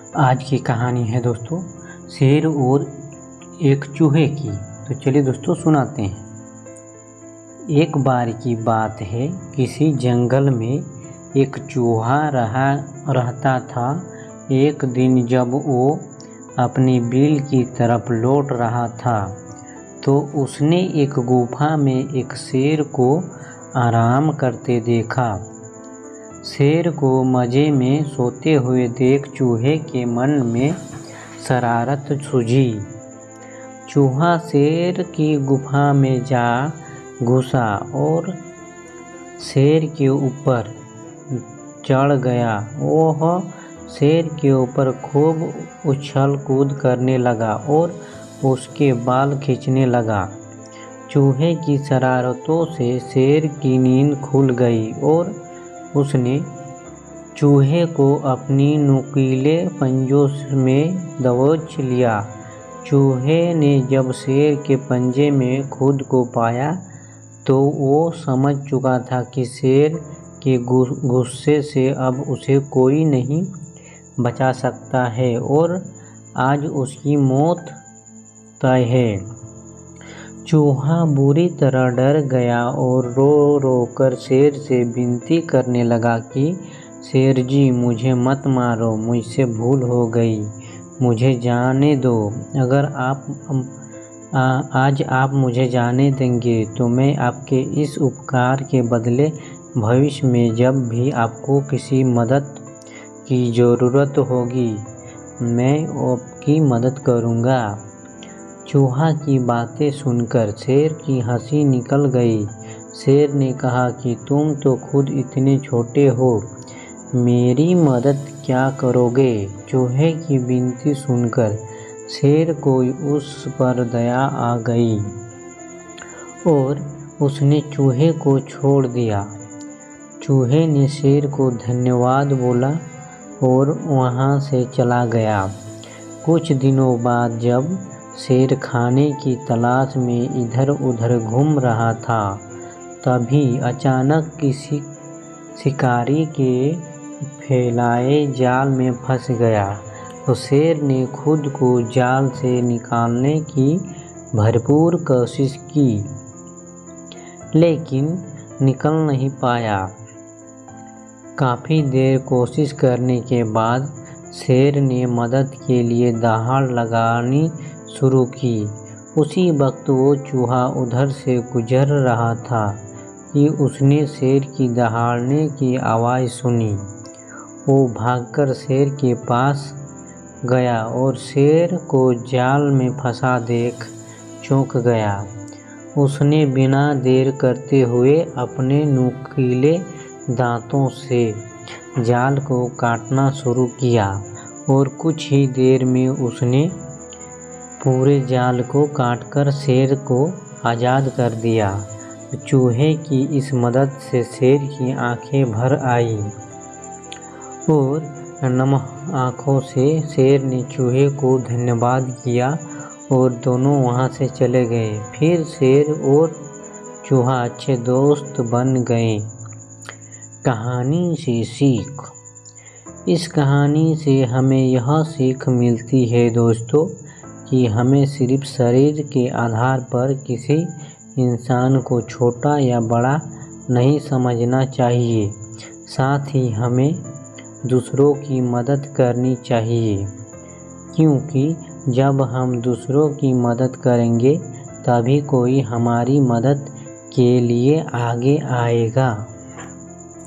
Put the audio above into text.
आज की कहानी है दोस्तों शेर और एक चूहे की। तो चलिए दोस्तों सुनाते हैं। एक बार की बात है, किसी जंगल में एक चूहा रहता था। एक दिन जब वो अपनी बिल की तरफ लौट रहा था तो उसने एक गुफा में एक शेर को आराम करते देखा। शेर को मज़े में सोते हुए देख चूहे के मन में शरारत सूझी। चूहा शेर की गुफा में जा घुसा और शेर के ऊपर चढ़ गया। वह शेर के ऊपर खूब उछल कूद करने लगा और उसके बाल खींचने लगा। चूहे की शरारतों से शेर की नींद खुल गई और उसने चूहे को अपनी नुकीले पंजों में दबोच लिया। चूहे ने जब शेर के पंजे में खुद को पाया तो वो समझ चुका था कि शेर के गुस्से से अब उसे कोई नहीं बचा सकता है और आज उसकी मौत तय है। चूहा बुरी तरह डर गया और रो रो कर शेर से विनती करने लगा कि शेर जी, मुझे मत मारो, मुझसे भूल हो गई, मुझे जाने दो। अगर आज आप मुझे जाने देंगे तो मैं आपके इस उपकार के बदले भविष्य में जब भी आपको किसी मदद की ज़रूरत होगी मैं आपकी मदद करूँगा। चूहा की बातें सुनकर शेर की हंसी निकल गई। शेर ने कहा कि तुम तो खुद इतने छोटे हो, मेरी मदद क्या करोगे। चूहे की विनती सुनकर शेर को उस पर दया आ गई और उसने चूहे को छोड़ दिया। चूहे ने शेर को धन्यवाद बोला और वहाँ से चला गया। कुछ दिनों बाद जब शेर खाने की तलाश में इधर उधर घूम रहा था तभी अचानक किसी शिकारी के फैलाए जाल में फंस गया। तो शेर ने खुद को जाल से निकालने की भरपूर कोशिश की लेकिन निकल नहीं पाया। काफ़ी देर कोशिश करने के बाद शेर ने मदद के लिए दहाड़ लगानी शुरू की। उसी वक्त वो चूहा उधर से गुजर रहा था कि उसने शेर की दहाड़ने की आवाज़ सुनी। वो भागकर शेर के पास गया और शेर को जाल में फंसा देख चौंक गया। उसने बिना देर करते हुए अपने नुकीले दांतों से जाल को काटना शुरू किया और कुछ ही देर में उसने पूरे जाल को काटकर शेर को आज़ाद कर दिया। चूहे की इस मदद से शेर की आंखें भर आई और नम आँखों से शेर ने चूहे को धन्यवाद किया और दोनों वहाँ से चले गए। फिर शेर और चूहा अच्छे दोस्त बन गए। कहानी से सीख। इस कहानी से हमें यह सीख मिलती है दोस्तों कि हमें सिर्फ शरीर के आधार पर किसी इंसान को छोटा या बड़ा नहीं समझना चाहिए। साथ ही हमें दूसरों की मदद करनी चाहिए, क्योंकि जब हम दूसरों की मदद करेंगे तभी कोई हमारी मदद के लिए आगे आएगा।